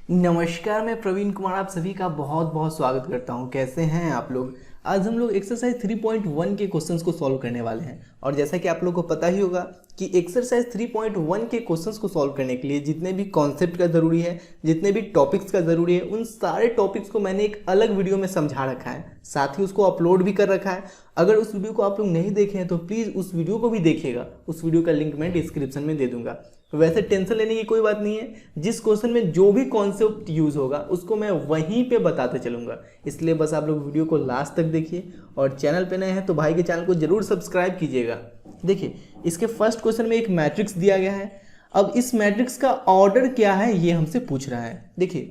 नमस्कार, मैं प्रवीण कुमार आप सभी का बहुत बहुत स्वागत करता हूं। कैसे हैं आप लोग। आज हम लोग एक्सरसाइज 3.1 के क्वेश्चंस को सॉल्व करने वाले हैं। और जैसा कि आप लोगों को पता ही होगा कि एक्सरसाइज 3.1 के क्वेश्चंस को सॉल्व करने के लिए जितने भी कॉन्सेप्ट का ज़रूरी है, जितने भी टॉपिक्स का ज़रूरी है, उन सारे टॉपिक्स को मैंने एक अलग वीडियो में समझा रखा है, साथ ही उसको अपलोड भी कर रखा है। अगर उस वीडियो को आप लोग नहीं देखे हैं तो प्लीज़ उस वीडियो को भी देखिएगा। उस वीडियो का लिंक मैं डिस्क्रिप्शन में दे दूंगा। वैसे टेंशन लेने की कोई बात नहीं है, जिस क्वेश्चन में जो भी कॉन्सेप्ट यूज होगा उसको मैं वहीं पे बताते चलूंगा। इसलिए बस आप लोग वीडियो को लास्ट तक देखिए और चैनल पे नए हैं तो भाई के चैनल को जरूर सब्सक्राइब कीजिएगा। देखिए, इसके फर्स्ट क्वेश्चन में एक मैट्रिक्स दिया गया है। अब इस मैट्रिक्स का ऑर्डर क्या है ये हमसे पूछ रहा है। देखिए,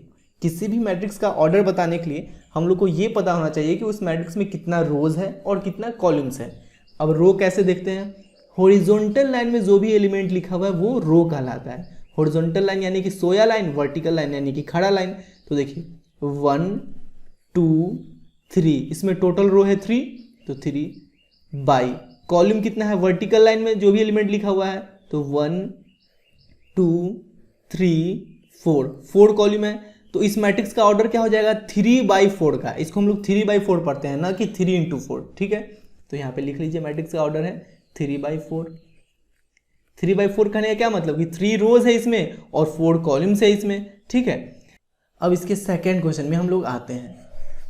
किसी भी मैट्रिक्स का ऑर्डर बताने के लिए हम लोग को ये पता होना चाहिए कि उस मैट्रिक्स में कितना रोज है और कितना कॉलम्स है। अब रो कैसे देखते हैं, हॉरिजॉन्टल लाइन में जो भी एलिमेंट लिखा हुआ है वो रो कहलाता है। हॉरिजॉन्टल लाइन यानी कि सोया लाइन, वर्टिकल लाइन यानी कि खड़ा लाइन। तो देखिए 1 2 3, इसमें टोटल रो है 3, तो 3 बाई कॉलम कितना है वर्टिकल लाइन में जो भी एलिमेंट लिखा हुआ है, तो 1 2 3 4 कॉलम है। तो इस मैट्रिक्स का ऑर्डर क्या हो जाएगा 3/4 का। इसको हम लोग 3/4 पढ़ते हैं, ना कि 3 × 4। ठीक है, तो यहाँ पे लिख लीजिए मैट्रिक्स का ऑर्डर है 3/4। 3/4 कहने का क्या मतलब कि 3 रोज है इसमें और 4 कॉलम्स है इसमें। ठीक है, अब इसके सेकेंड क्वेश्चन में हम लोग आते हैं।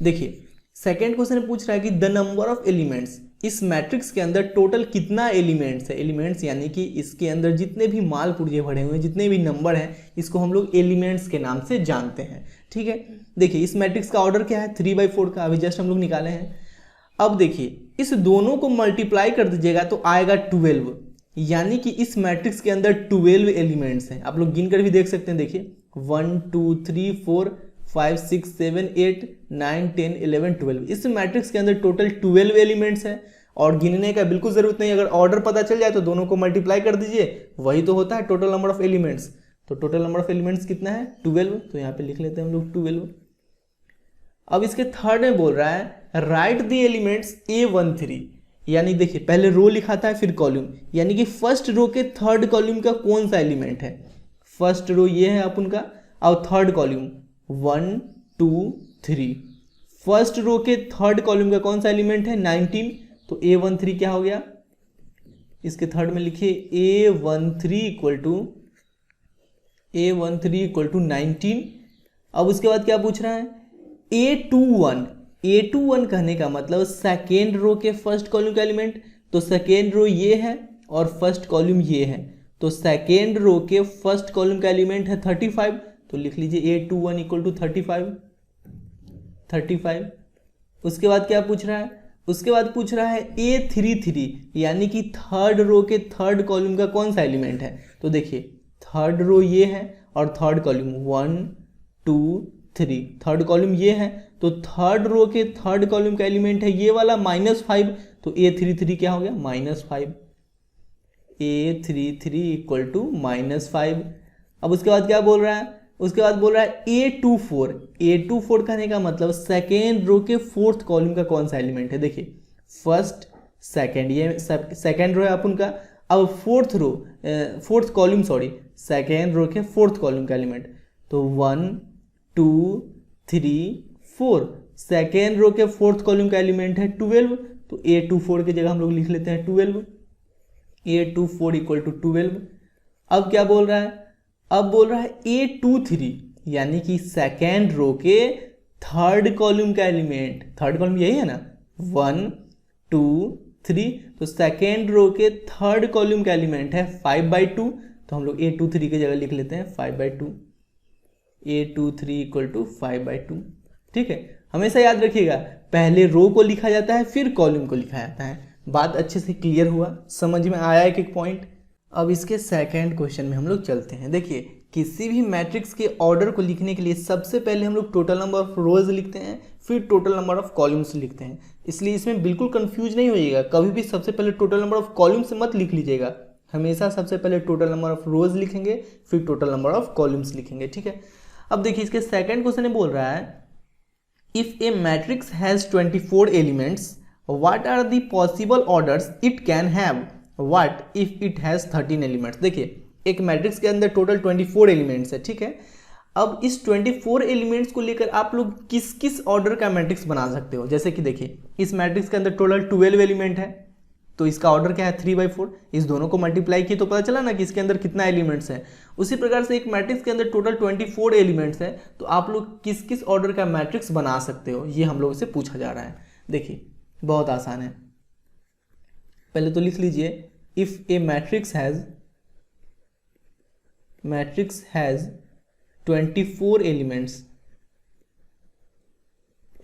देखिए, सेकेंड क्वेश्चन में पूछ रहा है कि द नंबर ऑफ एलिमेंट्स, इस मैट्रिक्स के अंदर टोटल कितना एलिमेंट्स है। एलिमेंट्स यानी कि इसके अंदर जितने भी माल पुर्जे भरे हुए हैं, जितने भी नंबर हैं, इसको हम लोग एलिमेंट्स के नाम से जानते हैं। ठीक है, देखिए इस मैट्रिक्स का ऑर्डर क्या है 3/4 का, अभी जस्ट हम लोग निकाले हैं। अब देखिए इस दोनों को मल्टीप्लाई कर दीजिएगा तो आएगा 12, यानी कि इस मैट्रिक्स के अंदर 12 एलिमेंट्स हैं। आप लोग गिन कर भी देख सकते हैं। देखिए 1 2 3 4 5 6 7 8 9 10 11 12, इस मैट्रिक्स के अंदर टोटल 12 एलिमेंट्स हैं। और गिनने का बिल्कुल जरूरत नहीं, अगर ऑर्डर पता चल जाए तो दोनों को मल्टीप्लाई कर दीजिए, वही तो होता है टोटल नंबर ऑफ एलिमेंट्स। तो टोटल नंबर ऑफ एलिमेंट्स कितना है 12, तो यहाँ पे लिख लेते हैं हम लोग 12। अब इसके थर्ड में बोल रहा है राइट द एलिमेंट्स A13, यानी देखिए पहले रो लिखा था फिर कॉलम, यानी कि फर्स्ट रो के थर्ड कॉलम का कौन सा एलिमेंट है। फर्स्ट रो ये है अपन का और थर्ड कॉलम 1 2 3, फर्स्ट रो के थर्ड कॉलम का कौन सा एलिमेंट है 19, तो A13 क्या हो गया, इसके थर्ड में लिखिए A13 इक्वल टू 19। अब उसके बाद क्या पूछ रहा है A21 कहने का मतलब सेकेंड रो के फर्स्ट कॉलम का एलिमेंट। तो सेकेंड रो ये है और फर्स्ट कॉलम ये है, तो सेकेंड रो के फर्स्ट कॉलम का एलिमेंट है 35, तो लिख लीजिए A21 इक्वल टू 35। उसके बाद क्या पूछ रहा है, उसके बाद पूछ रहा है A33, यानी कि थर्ड रो के थर्ड कॉलम का कौन सा एलिमेंट है। तो देखिए थर्ड रो ये है और थर्ड कॉलम 1 2 3, थर्ड कॉलम ये है, तो थर्ड रो के थर्ड कॉलम का एलिमेंट है ये वाला -5, तो A33 क्या हो गया -5। A33 equal to -5। अब उसके बाद क्या बोल रहा है, उसके बाद बोल रहा है A24 कहने का मतलब सेकेंड रो के फोर्थ कॉलम का कौन सा एलिमेंट है। देखिए फर्स्ट सेकेंड, ये सेकेंड रो है अपन का। अब फोर्थ कॉलम सेकेंड रो के फोर्थ कॉलम का एलिमेंट, तो 1 2 3 4, सेकेंड रो के फोर्थ कॉलम का एलिमेंट है 12, तो A24 की जगह हम लोग लिख लेते हैं 12। A24 equal to 12। अब क्या बोल रहा है, अब बोल रहा है A23, यानी कि सेकेंड रो के थर्ड कॉलम का एलिमेंट, थर्ड कॉलम यही है ना 1 2 3, तो सेकेंड रो के थर्ड कॉलम का एलिमेंट है 5/2, तो हम लोग A23 की जगह लिख लेते हैं 5/2। A23 equal to 5/2। ठीक है, हमेशा याद रखिएगा पहले रो को लिखा जाता है फिर कॉलम को लिखा जाता है। बात अच्छे से क्लियर हुआ, समझ में आया एक पॉइंट। अब इसके सेकंड क्वेश्चन में हम लोग चलते हैं। देखिए किसी भी मैट्रिक्स के ऑर्डर को लिखने के लिए सबसे पहले हम लोग टोटल नंबर ऑफ रोज लिखते हैं, फिर टोटल नंबर ऑफ कॉलम्स लिखते हैं। इसलिए इसमें बिल्कुल कंफ्यूज नहीं होइएगा, कभी भी सबसे पहले टोटल नंबर ऑफ कॉलम्स मत लिख लीजिएगा, हमेशा सबसे पहले टोटल नंबर ऑफ रोज लिखेंगे फिर टोटल नंबर ऑफ कॉलम्स लिखेंगे। ठीक है, अब देखिए इसके सेकंड क्वेश्चन में बोल रहा है if a matrix has 24 elements what are the possible orders it can have, what if it has 13 elements. देखिए एक मैट्रिक्स के अंदर टोटल 24 एलिमेंट्स है। ठीक है, अब इस 24 एलिमेंट्स को लेकर आप लोग किस किस ऑर्डर का मैट्रिक्स बना सकते हो। जैसे कि देखिए इस मैट्रिक्स के अंदर टोटल 12 एलिमेंट है, तो इसका ऑर्डर क्या है 3/4। इस दोनों को मल्टीप्लाई किए तो पता चला ना कि इसके अंदर कितना एलिमेंट्स है। उसी प्रकार से एक मैट्रिक्स के अंदर टोटल 24 एलिमेंट्स है, तो आप लोग किस किस ऑर्डर का मैट्रिक्स बना सकते हो, ये हम लोग से पूछा जा रहा है। देखिए बहुत आसान है, पहले तो लिख लीजिए if a matrix has 24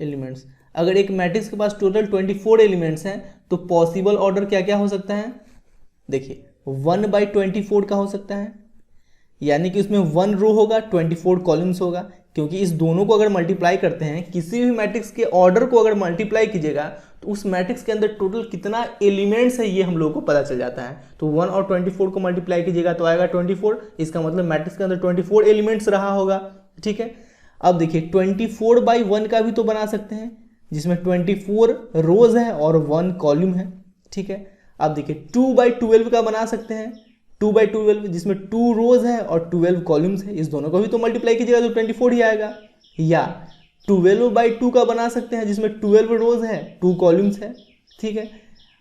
elements. अगर एक मैट्रिक्स के पास टोटल 24 एलिमेंट्स हैं तो पॉसिबल ऑर्डर क्या क्या हो सकता है। देखिए 1/24 का हो सकता है, यानी कि उसमें 1 रो होगा, 24 कॉलम्स होगा, क्योंकि इस दोनों को अगर मल्टीप्लाई करते हैं, किसी भी मैट्रिक्स के ऑर्डर को अगर मल्टीप्लाई कीजिएगा तो उस मैट्रिक्स के अंदर टोटल कितना एलिमेंट्स है ये हम लोगों को पता चल जाता है। तो 1 और 24 को मल्टीप्लाई कीजिएगा तो आएगा 24, इसका मतलब मैट्रिक्स के अंदर 24 एलिमेंट्स रहा होगा। ठीक है, अब देखिए 24/1 का भी तो बना सकते हैं, जिसमें 24 रोज है और 1 कॉलम है। ठीक है, अब देखिए 2/12 का बना सकते हैं, 2/12 जिसमें 2 रोज है और 12 कॉलम्स है। इस दोनों को भी तो मल्टीप्लाई कीजिएगा तो 24 ही आएगा। या 12/2 का बना सकते हैं, जिसमें 12 रोज है, 2 कॉलम्स है। ठीक है,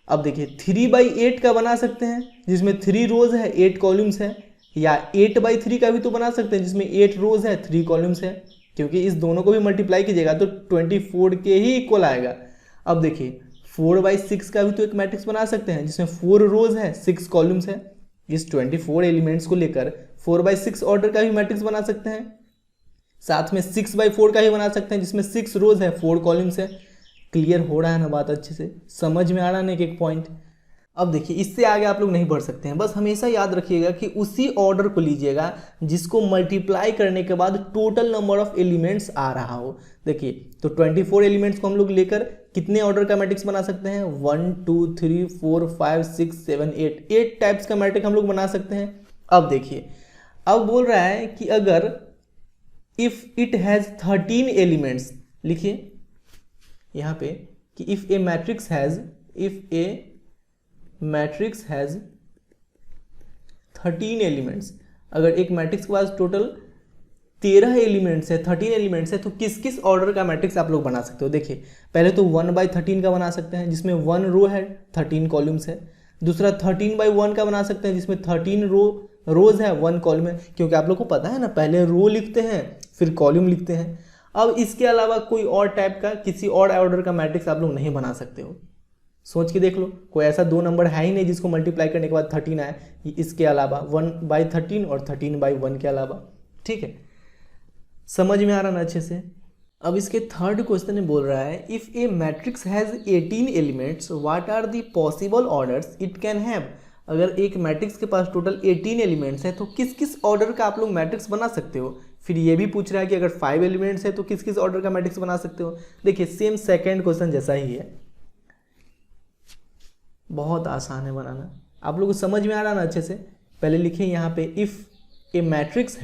अब देखिए 3/8 का बना सकते हैं, जिसमें 3 रोज है, 8 कॉलम्स है। या 8/3 का भी तो बना सकते हैं, जिसमें 8 रोज है, 3 कॉलम्स है, क्योंकि इस दोनों को भी मल्टीप्लाई कीजिएगा तो 24 के ही इक्वल आएगा। अब देखिए 4/6 का भी तो एक मैट्रिक्स बना सकते हैं, जिसमें 4 रोज है, 6 कॉलम्स है। इस 24 एलिमेंट्स को लेकर 4/6 ऑर्डर का भी मैट्रिक्स बना सकते हैं, साथ में 6/4 का ही बना सकते हैं, जिसमें 6 रोज है, 4 कॉलम्स है। क्लियर हो रहा है ना बात, अच्छे से समझ में आ रहा है ना एक एक पॉइंट। अब देखिए इससे आगे आप लोग नहीं बढ़ सकते हैं, बस हमेशा याद रखिएगा कि उसी ऑर्डर को लीजिएगा जिसको मल्टीप्लाई करने के बाद टोटल नंबर ऑफ एलिमेंट्स आ रहा हो। देखिए तो 24 एलिमेंट्स को हम लोग लेकर कितने ऑर्डर का मैट्रिक्स बना सकते हैं, 1 2 3 4 5 6 7 8 टाइप्स का मैट्रिक्स हम लोग बना सकते हैं। अब देखिए अब बोल रहा है कि अगर इफ इट हैज 13 एलिमेंट्स, लिखिए यहाँ पे कि if a matrix has 13 elements. अगर एक मैट्रिक्स के पास टोटल 13 एलिमेंट्स है, 13 एलिमेंट्स है, तो किस किस ऑर्डर का मैट्रिक्स आप लोग बना सकते हो। देखिए पहले तो 1/13 का बना सकते हैं, जिसमें 1 रो है, 13 कॉलम्स है। दूसरा 13/1 का बना सकते हैं, जिसमें 13 रोज है, 1 कॉलम है, क्योंकि आप लोग को पता है ना पहले रो लिखते हैं फिर कॉलम लिखते हैं। अब इसके अलावा कोई और टाइप का किसी और ऑर्डर का मैट्रिक्स आप लोग नहीं बना सकते हो। सोच के देख लो, कोई ऐसा 2 नंबर है ही नहीं जिसको मल्टीप्लाई करने के बाद 13 आए, इसके अलावा 1/13 और 13/1 के अलावा। ठीक है, समझ में आ रहा ना अच्छे से। अब इसके थर्ड क्वेश्चन में बोल रहा है if a matrix has 18 elements what are the possible orders it can have. अगर एक मैट्रिक्स के पास टोटल 18 एलिमेंट्स है तो किस किस ऑर्डर का आप लोग मैट्रिक्स बना सकते हो। फिर ये भी पूछ रहा है कि अगर 5 एलिमेंट्स है तो किस किस ऑर्डर का मैट्रिक्स बना सकते हो। देखिए सेम सेकंड क्वेश्चन जैसा ही है, बहुत आसान है बनाना, आप लोग को समझ में आ रहा ना अच्छे से। पहले लिखें यहाँ पे if a matrix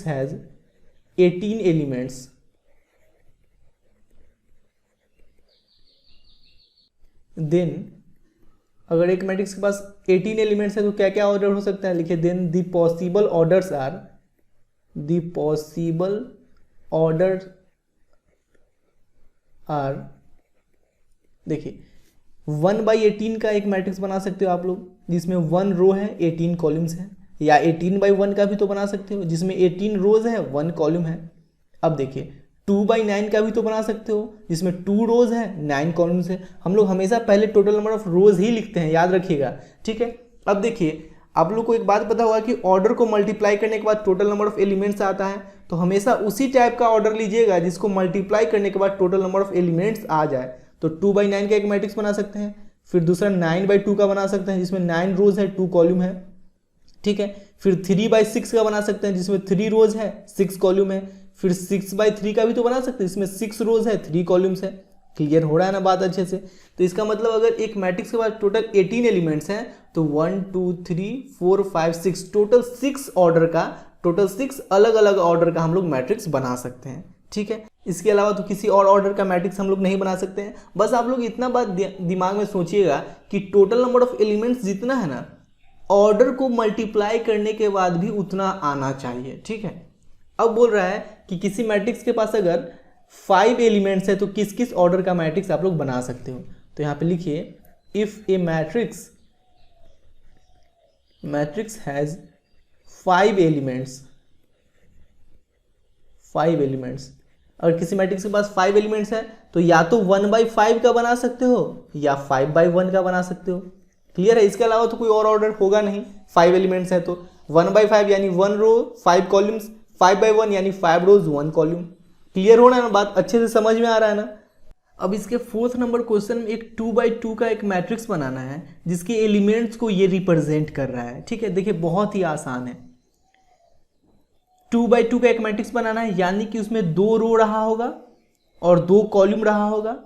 has 18 elements then, अगर एक मैट्रिक्स के पास 18 एलिमेंट्स है तो क्या क्या ऑर्डर हो सकता है। लिखिए then the possible orders are देखिए 1/18 का एक मैट्रिक्स बना सकते हो आप लोग, जिसमें 1 रो है, 18 कॉलम्स है। या 18/1 का भी तो बना सकते हो, जिसमें 18 रोज है, 1 कॉलम है। अब देखिए 2/9 का भी तो बना सकते हो, जिसमें 2 रोज है, 9 कॉलम्स है। हम लोग हमेशा पहले टोटल नंबर ऑफ रोज ही लिखते हैं, याद रखिएगा। ठीक है, अब देखिए आप लोग को एक बात पता होगा कि ऑर्डर को मल्टीप्लाई करने के बाद टोटल नंबर ऑफ एलिमेंट्स आता है, तो हमेशा उसी टाइप का ऑर्डर लीजिएगा जिसको मल्टीप्लाई करने के बाद टोटल नंबर ऑफ एलिमेंट्स आ जाए। तो 2/9 का एक मैट्रिक्स बना सकते हैं, फिर दूसरा 9/2 का बना सकते हैं, जिसमें 9 रोज है, 2 कॉलम है। ठीक है, फिर 3/6 का बना सकते हैं, जिसमें 3 रोज है, 6 कॉलम है। फिर 6/3 का भी तो बना सकते हैं, इसमें 6 रोज है, 3 कॉलम्स है। क्लियर हो रहा है ना बात अच्छे से। तो इसका मतलब अगर एक मैट्रिक्स के पास टोटल 18 एलिमेंट्स हैं तो 1 2 3 4 5 6 टोटल 6 अलग अलग ऑर्डर का हम लोग मैट्रिक्स बना सकते हैं। ठीक है, इसके अलावा तो किसी और ऑर्डर का मैट्रिक्स हम लोग नहीं बना सकते हैं। बस आप लोग इतना बात दिमाग में सोचिएगा कि टोटल नंबर ऑफ एलिमेंट्स जितना है ना, ऑर्डर को मल्टीप्लाई करने के बाद भी उतना आना चाहिए, ठीक है। अब बोल रहा है कि किसी मैट्रिक्स के पास अगर 5 एलिमेंट्स है तो किस किस ऑर्डर का मैट्रिक्स आप लोग बना सकते हो। तो यहाँ पे लिखिए if a matrix has 5 elements, अगर किसी मैट्रिक्स के पास 5 एलिमेंट्स है तो या तो 1/5 का बना सकते हो या 5/1 का बना सकते हो। क्लियर है? इसके अलावा तो कोई और ऑर्डर होगा नहीं। 5 एलिमेंट्स है तो 1/5 यानी 1 रो 5 कॉलम्स, 5/1 यानी 5 रोज 1 कॉलम। क्लियर हो रहा है ना? बात अच्छे से समझ में आ रहा है ना? अब इसके 4th नंबर क्वेश्चन में एक 2x2 का एक मैट्रिक्स बनाना है जिसके एलिमेंट्स को ये रिप्रेजेंट कर रहा है, ठीक है। देखिए बहुत ही आसान है। 2x2 का एक मैट्रिक्स बनाना है यानी कि उसमें 2 रो रहा होगा और 2 कॉलम रहा होगा।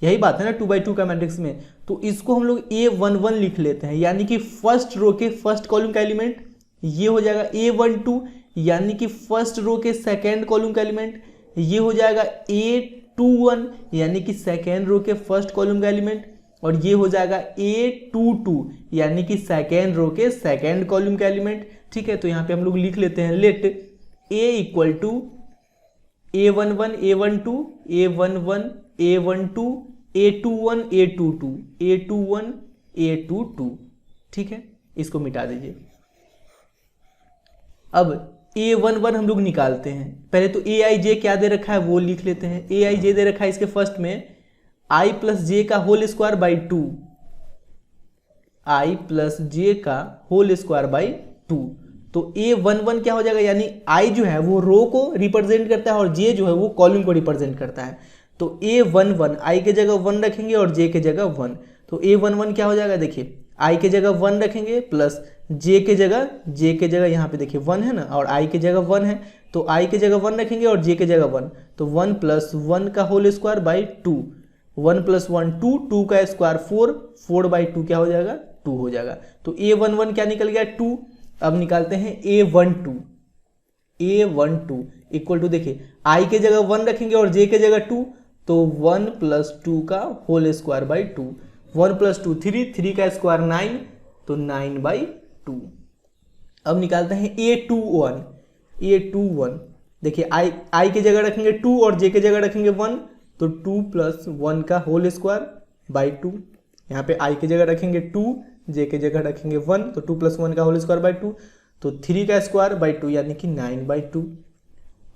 यही बात है ना 2x2 का मैट्रिक्स में। तो इसको हम लोग A11 लिख लेते हैं यानी कि फर्स्ट रो के फर्स्ट कॉलम का एलिमेंट ये हो जाएगा A12, यानी कि फर्स्ट रो के सेकेंड कॉलम का एलिमेंट ये हो जाएगा A21, यानी कि सेकेंड रो के फर्स्ट कॉलम का एलिमेंट, और ये हो जाएगा A22 यानी कि सेकेंड रो के सेकेंड कॉलम का एलिमेंट, ठीक है। तो यहाँ पे हम लोग लिख लेते हैं late A equal to A11 A12 A11 A12 A21 A22 A21 A22, ठीक है। इसको मिटा दीजिए। अब A11 हम लोग निकालते हैं। पहले तो Aij क्या दे रखा है वो लिख लेते हैं। Aij दे रखा है इसके फर्स्ट में I प्लस जे का whole square by 2, I plus J का होल स्क्वायर बाई 2। तो A11 क्या हो जाएगा, यानी I जो है वो रो को रिप्रेजेंट करता है और J जो है वो कॉलम को रिप्रेजेंट करता है। तो A11 I के जगह 1 रखेंगे और J के जगह 1, तो A11 क्या हो जाएगा, देखिए I के जगह 1 रखेंगे प्लस J के जगह यहाँ पे देखिए 1 है ना, और I के जगह 1 है तो I के जगह 1 रखेंगे और J के जगह 1, तो 1 प्लस 1 का होल स्क्वायर बाई 2, 1 प्लस 1 2, 2 का स्क्वायर 4, 4 बाई 2 क्या हो जाएगा 2 हो जाएगा। तो A11 क्या निकल गया 2। अब निकालते हैं A12 इक्वल टू, देखिए I के जगह 1 रखेंगे और J के जगह 2, तो 1 प्लस 2 का होल स्क्वायर बाई 2, 1 प्लस 2 3, 3 का स्क्वायर 9, तो 9 बाई 2। अब निकालते हैं A21 देखिए I के जगह रखेंगे 2 और J के जगह रखेंगे 1, तो 2 प्लस 1 का होल स्क्वायर बाई 2, यहाँ पे I के जगह रखेंगे 2, J के जगह रखेंगे 1, तो 2 प्लस 1 का होल स्क्वायर बाई 2, तो 3 का स्क्वायर बाई 2 यानी कि 9 बाई 2।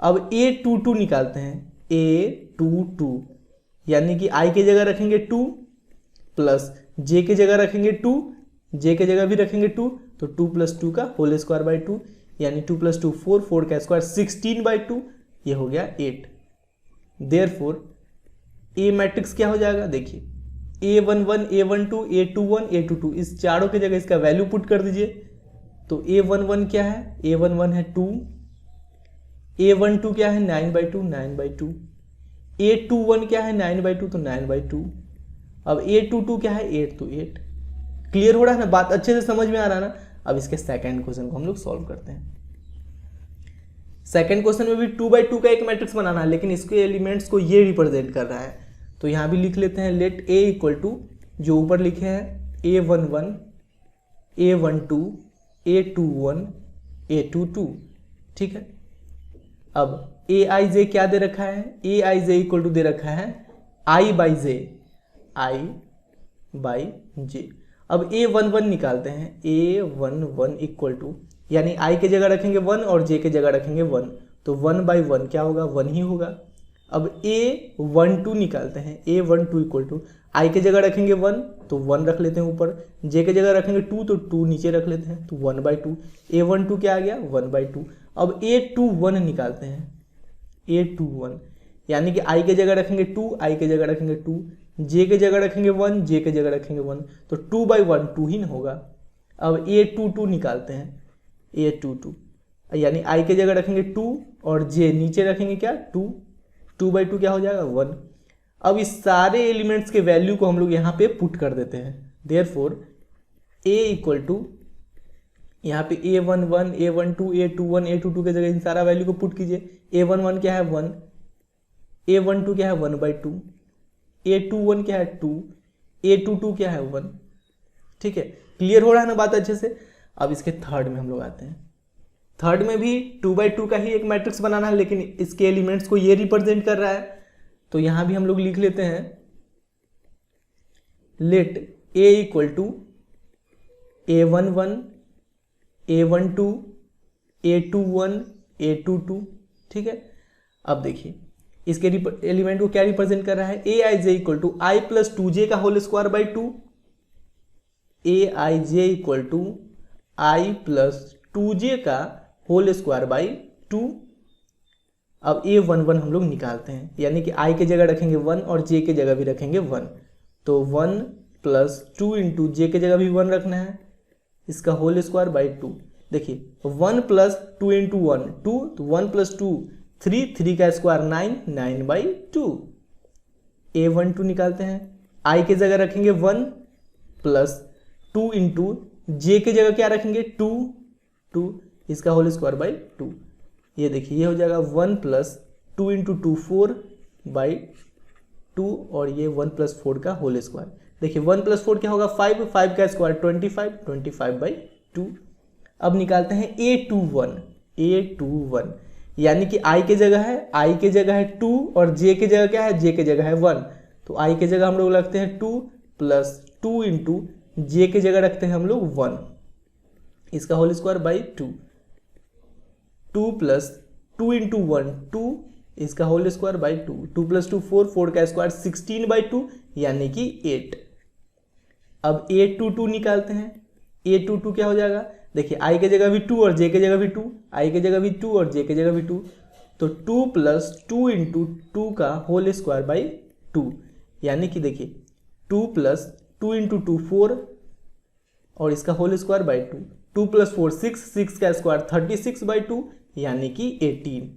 अब A22 निकालते हैं। A22 यानी कि I के जगह रखेंगे 2 प्लस J के जगह रखेंगे 2, J के जगह भी रखेंगे 2, तो 2 प्लस 2 का होल स्क्वायर बाई 2 यानी 2 प्लस 2 4, 4 का स्क्वायर 16 बाई 2, ये हो गया 8। देयरफॉर A मैट्रिक्स क्या हो जाएगा, देखिए A11 A12 A21 A22, इस चारों की जगह इसका वैल्यू पुट कर दीजिए। तो A11 क्या है, A11 है 2, A12 क्या है 9 बाई 2, 9 बाई 2, A21 क्या है 9 बाई 2, तो 9 बाई 2। अब A22 क्या है 8, तो 8। क्लियर हो रहा है ना, बात अच्छे से समझ में आ रहा है ना। अब इसके सेकंड क्वेश्चन को हम लोग सॉल्व करते हैं। सेकंड क्वेश्चन में भी 2x2 का एक मैट्रिक्स बनाना है, लेकिन इसके एलिमेंट्स को ये रिप्रेजेंट कर रहा है। तो यहाँ भी लिख लेते हैं लेट A इक्वल टू, जो ऊपर लिखे हैं A11 A12 A21 A22, ठीक है। अब Aij क्या दे रखा है, Aij इक्वल टू दे रखा है I बाई जे। अब A11 निकालते हैं। A11 इक्वल टू, यानी I के जगह रखेंगे 1 और J के जगह रखेंगे 1, तो 1 बाई 1 क्या होगा 1 ही होगा। अब A12 निकालते हैं। A12 इक्वल टू, I के जगह रखेंगे 1 तो 1 रख लेते हैं ऊपर, J के जगह रखेंगे 2 तो 2 नीचे रख लेते हैं, तो 1 बाई 2। A12 क्या आ गया 1 बाई 2। अब A21 निकालते हैं। A21 यानी कि I के जगह रखेंगे 2, I के जगह रखेंगे 2, J के जगह रखेंगे 1, J के जगह रखेंगे 1, तो 2 बाई 1 2 ही ना होगा। अब A22 निकालते हैं। A22 यानी I के जगह रखेंगे 2 और J नीचे रखेंगे क्या 2, 2 बाई 2 क्या हो जाएगा 1। अब इस सारे एलिमेंट्स के वैल्यू को हम लोग यहाँ पे पुट कर देते हैं। देयरफॉर A इक्वल टू, यहाँ पे A11 A12 A21 A22 के जगह इन सारा वैल्यू को पुट कीजिए। A11 क्या है 1, A12 क्या है 1 बाई 2, A21 क्या है 2, A22 क्या है 1, ठीक है, क्लियर हो रहा है ना बात अच्छे से। अब इसके थर्ड में हम लोग आते हैं। थर्ड में भी 2x2 का ही एक मैट्रिक्स बनाना है, लेकिन इसके एलिमेंट्स को ये रिप्रेजेंट कर रहा है। तो यहां भी हम लोग लिख लेते हैं late A equal to A11 A12 A21 A22, ठीक है। अब देखिए इसके एलिमेंट को क्या रिप्रेजेंट कर रहा है, Aij equal to i plus 2j का whole square by 2, Aij equal to i plus 2j का होल स्क्वायर बाई 2। अब A11 हम लोग निकालते हैं, यानी कि i के जगह रखेंगे 1 और j के जगह भी रखेंगे 1, तो 1 प्लस 2 इंटू j के जगह भी 1 रखना है, इसका होल स्क्वायर बाई 2। देखिए 1 प्लस 2 इंटू 1 2, तो 1 प्लस 2 3, 3 का स्क्वायर 9, 9 बाई 2। A12 निकालते हैं, i के जगह रखेंगे 1 प्लस 2 इंटू j के जगह क्या रखेंगे 2, 2, इसका होल स्क्वायर बाई 2। ये देखिए ये हो जाएगा 1 प्लस 2 इंटू 2 4 बाई 2, और ये 1 प्लस 4 का होल स्क्वायर। देखिए 1 प्लस 4 क्या होगा 5, 5 का स्क्वायर 25, 25 बाई 2। अब निकालते हैं A21, A21 यानी कि i के जगह है 2 और j के जगह क्या है, j के जगह है 1, तो i के जगह हम लोग रखते हैं 2 प्लस 2 इंटू j के जगह रखते हैं हम लोग 1, इसका whole square by 2। 2 plus 2 into 1 2, इसका होल स्क्वायर बाई 2, 2 प्लस 2 4, 4 का स्क्वायर 16 बाई 2 यानी कि 8। अब A22 निकालते हैं, A22 क्या हो जाएगा, देखिए i के जगह भी 2 और j के जगह भी 2, i के जगह भी 2 और j के जगह भी 2, तो 2 प्लस 2 इंटू 2 का होल स्क्वायर बाई 2, यानी कि देखिए 2 प्लस 2 इंटू 2 4 और इसका होल स्क्वायर बाई 2, 2 प्लस 4 6, 6 का स्क्वायर 36 बाई 2 यानी कि 18।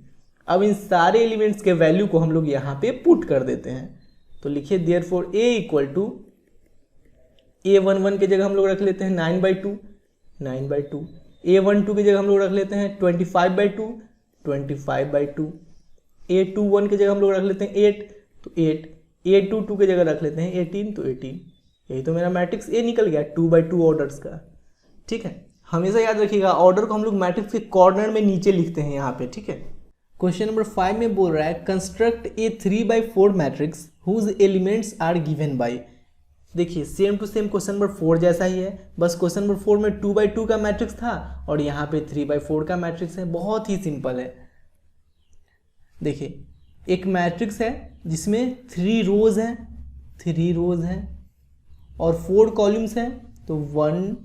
अब इन सारे एलिमेंट्स के वैल्यू को हम लोग यहाँ पे पुट कर देते हैं, तो लिखिए therefore A equal to A11 की जगह हम लोग रख लेते हैं 9 बाई 2, 9 बाई 2, A12 की जगह हम लोग रख लेते हैं 25 बाई 2, 25 बाई 2, A21 की जगह हम लोग रख लेते हैं 8, तो 8, A22 की जगह रख लेते हैं 18, तो 18। यही तो मेरा मैट्रिक्स A निकल गया 2 बाई 2 ऑर्डर्स का, ठीक है। हमेशा याद रखिएगा ऑर्डर को हम लोग मैट्रिक्स के कॉर्नर में नीचे लिखते हैं यहाँ पे, ठीक है। क्वेश्चन नंबर 5 में बोल रहा है construct a 3/4 matrix whose elements are given by. देखिए same to same question number 4 जैसा ही है, बस क्वेश्चन नंबर 4 में 2/2 का मैट्रिक्स था और यहाँ पे 3/4 का मैट्रिक्स है। बहुत ही सिंपल है। देखिए एक मैट्रिक्स है जिसमें 3 रोज हैं और 4 कॉलम्स हैं, तो 1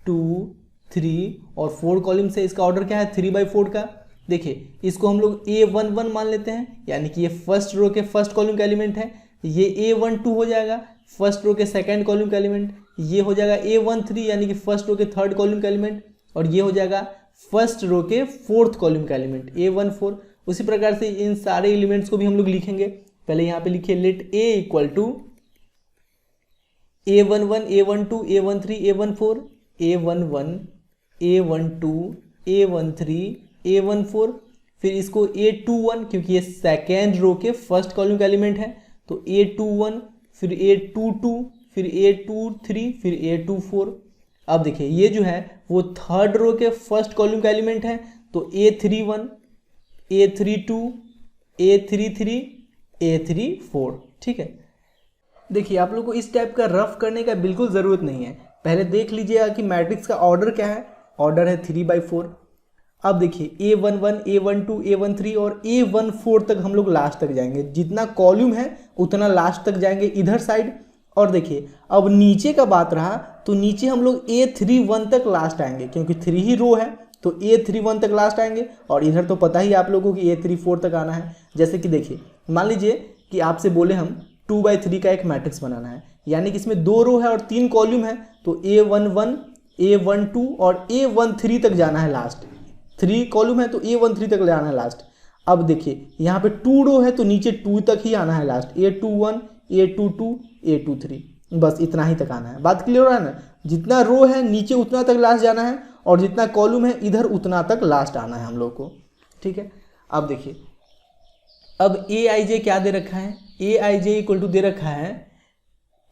2 3 और 4 कॉलम्स है। इसका ऑर्डर क्या है 3/4 का। देखिए इसको हम लोग A11 मान लेते हैं, यानी कि ये फर्स्ट रो के फर्स्ट कॉलम का एलिमेंट है। ये A12 हो जाएगा फर्स्ट रो के सेकंड कॉलम का एलिमेंट। ये हो जाएगा A13 यानी कि फर्स्ट रो के थर्ड कॉलम का एलिमेंट, और ये हो जाएगा फर्स्ट रो के फोर्थ कॉलम का एलिमेंट A14। उसी प्रकार से इन सारे एलिमेंट्स को भी हम लोग लिखेंगे। पहले यहाँ पे लिखिए late A equal to A11 A12 A13 A14, A11 A12 A13 A14, फिर इसको A21 क्योंकि ये सेकेंड रो के फर्स्ट कॉलम का एलिमेंट है, तो A21, फिर A22, फिर A23, फिर A24। अब देखिए ये जो है वो थर्ड रो के फर्स्ट कॉलम का एलिमेंट है, तो A31 A32 A33 A34, ठीक है। देखिए आप लोग को इस टाइप का रफ करने का बिल्कुल ज़रूरत नहीं है। पहले देख लीजिएगा कि मैट्रिक्स का ऑर्डर क्या है। ऑर्डर है 3/4। अब देखिए A11 A12 A13 और A14 तक हम लोग लास्ट तक जाएंगे। जितना कॉलम है उतना लास्ट तक जाएंगे इधर साइड। और देखिए अब नीचे का बात रहा तो नीचे हम लोग A31 तक लास्ट आएंगे, क्योंकि 3 ही रो है तो A31 तक लास्ट आएंगे। और इधर तो पता ही आप लोगों को कि A34 तक आना है। जैसे कि देखिए मान लीजिए कि आपसे बोले हम 2/3 का एक मैट्रिक्स बनाना है, यानी कि इसमें 2 रो है और 3 कॉलम है, तो A11 A12 और A13 तक जाना है लास्ट। 3 कॉलम है तो A13 तक जाना है लास्ट। अब देखिए यहाँ पे 2 रो है तो नीचे 2 तक ही आना है लास्ट। A21 A22 A23, बस इतना ही तक आना है। बात क्लियर हो रहा है ना। जितना रो है नीचे उतना तक लास्ट जाना है, और जितना कॉलम है इधर उतना तक लास्ट आना है हम लोग को, ठीक है। अब देखिए अब Aij क्या दे रखा है, Aij इक्वल टू दे रखा है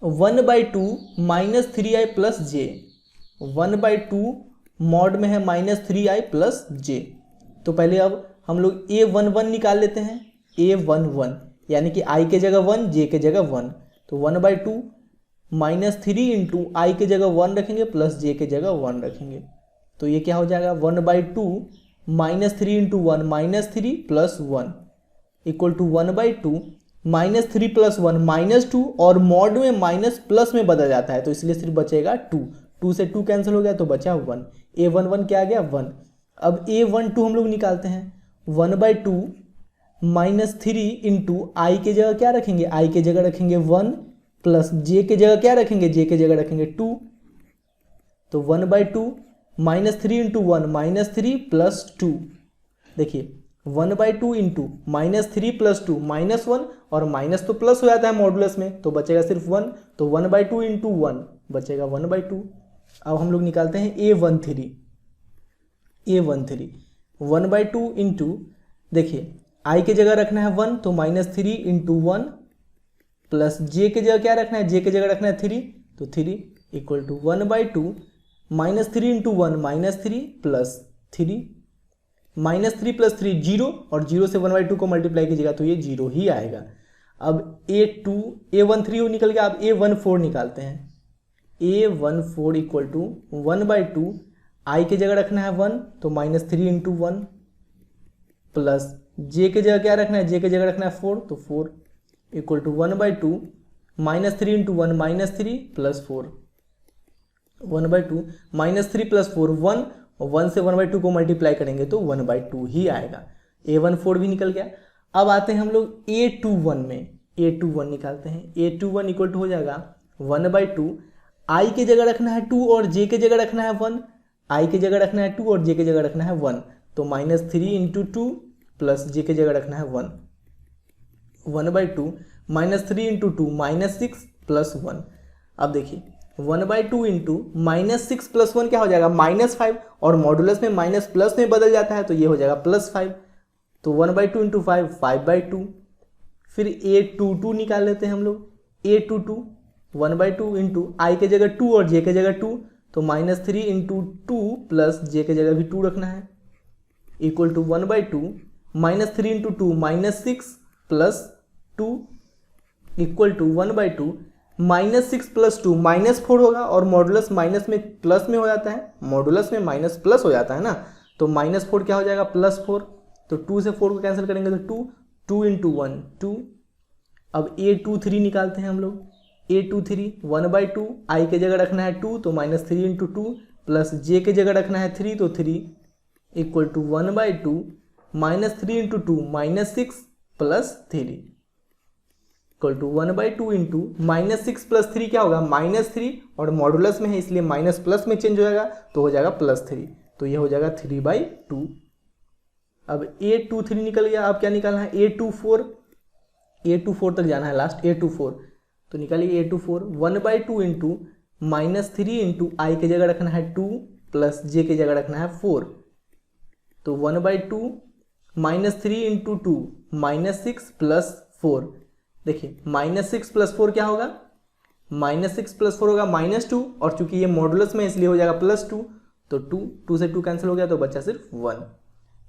1/2 -3i + j। 1/2 मॉड में है -3i प्लस j। तो पहले अब हम लोग a11 निकाल लेते हैं, a11 यानी कि i के जगह 1 j के जगह 1, तो 1/2 -3 इंटू आई के जगह 1 रखेंगे प्लस j के जगह 1 रखेंगे, तो ये क्या हो जाएगा 1/2 -3 into 1 -3 plus 1 equal to 1/2 -3 plus 1 -2, और मॉड में माइनस प्लस में बदल जाता है तो इसलिए सिर्फ बचेगा 2, 2 से 2 कैंसिल हो गया तो बचा 1, a11 क्या आ गया 1। अब a12 हम लोग निकालते हैं, 1/2 -3 इंटू आई के जगह क्या रखेंगे, आई के जगह रखेंगे 1 प्लस जे के जगह क्या रखेंगे, जे के जगह रखेंगे 2, तो 1/2 -3 इंटू 1 -3 प्लस 2। देखिए 1/2 इंटू -3 प्लस 2 -1, और माइनस तो प्लस हो जाता है मॉडुलस में तो बचेगा सिर्फ 1, तो 1/2 इंटू 1 बचेगा 1/2। अब हम लोग निकालते हैं a13 1/2 इंटू, देखिए आई के जगह रखना है 1 तो -3 इंटू 1 प्लस जे के जगह क्या रखना है, जे के जगह रखना है 3 तो 3 equal to 1/2 -3 into 1 -3 plus 3, -3 plus 3 0, और 0 से 1/2 को मल्टीप्लाई कीजिएगा तो ये 0 ही आएगा। अब a13 निकल गया, अब a14 निकालते हैं, a14 इक्वल टू 1/2 आई के जगह रखना है 1 तो -3 इंटू 1 प्लस जे के जगह क्या रखना है, जे के जगह रखना है 4 तो 4 equal to 1/2 -3 into 1 -3 plus 4, 1/2 -3 plus 4 1, और 1 से 1/2 को मल्टीप्लाई करेंगे तो 1/2 ही आएगा। a14 भी निकल गया। अब आते हैं हम लोग a21 में, a21 निकालते हैं, a21 इक्वल टू हो जाएगा 1/2 आई के जगह रखना है 2 और जे के जगह रखना है 1, आई के जगह रखना है 2 और जे के जगह रखना है 1, तो -3 इंटू 2 प्लस जे के जगह रखना है 1, 1/2 -3 इंटू 2 -6 प्लस 1। अब देखिए 1/2 इंटू -6 प्लस 1 क्या हो जाएगा -5, और मॉडुलस में माइनस प्लस में बदल जाता है तो ये हो जाएगा +5, तो 1/2 इंटू 5 5/2। फिर a22 निकाल लेते हैं हम लोग, a22 1/2 इंटू आई के जगह 2 और जे के जगह 2, तो -3 इंटू 2 प्लस जे के जगह भी 2 रखना है equal to 1/2 -3 into 2 -6 plus 2 equal to 1/2 -6 plus 2 -4 होगा, और मॉडुलस माइनस में प्लस में हो जाता है, मॉडुलस में माइनस प्लस हो जाता है ना, तो -4 क्या हो जाएगा +4, तो 2 से 4 को कैंसिल करेंगे तो 2, 2 इंटू 1 2। अब a23 निकालते हैं हम लोग, a23 1/2 आई के जगह रखना है 2 तो -3 इंटू 2 प्लस जे के जगह रखना है 3 तो 3 equal to 1/2 -3 into 2 -6 plus 3 equal to 1/2 into -6 plus 3 क्या होगा -3, और मॉडुलस में है इसलिए माइनस प्लस में चेंज हो जाएगा तो हो जाएगा +3, तो ये हो जाएगा 3/2। अब a23 निकल गया। अब क्या निकालना है, a24 तक जाना है लास्ट, a24 तो निकालिए a24 1/2 इंटू -3 इंटू आई के जगह रखना है 2 प्लस जे के जगह रखना है 4, तो 1/2 -3 इंटू 2 -6 प्लस 4। देखिए -6 प्लस 4 क्या होगा, -6 प्लस 4 होगा -2, और चूंकि ये मॉडुलस में इसलिए हो जाएगा +2, तो 2 से 2 कैंसिल हो गया तो बचा सिर्फ 1,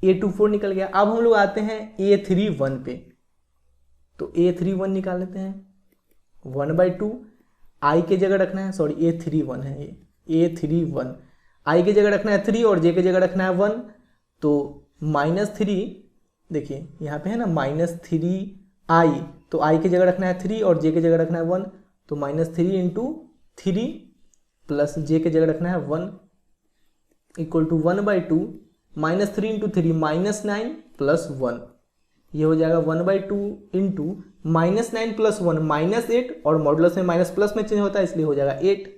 a24 निकल गया। अब हम लोग आते हैं a31 पे, तो a31 निकाल लेते हैं, 1/2 आई के जगह रखना है, सॉरी a31 है ये, a31 आई के जगह रखना है 3 और जे के जगह रखना है 1, तो -3, देखिए यहाँ पे है ना -3 आई, तो आई के जगह रखना है 3 और जे के जगह रखना है 1, तो -3 इंटू 3 प्लस जे के जगह रखना है 1 इक्वल टू 1/2 -3 इंटू 3 -9 प्लस 1, ये हो जाएगा 1/2 इंटू -9 प्लस 1 -8, और मॉडुलस में माइनस प्लस में चेंज होता है इसलिए हो जाएगा 8,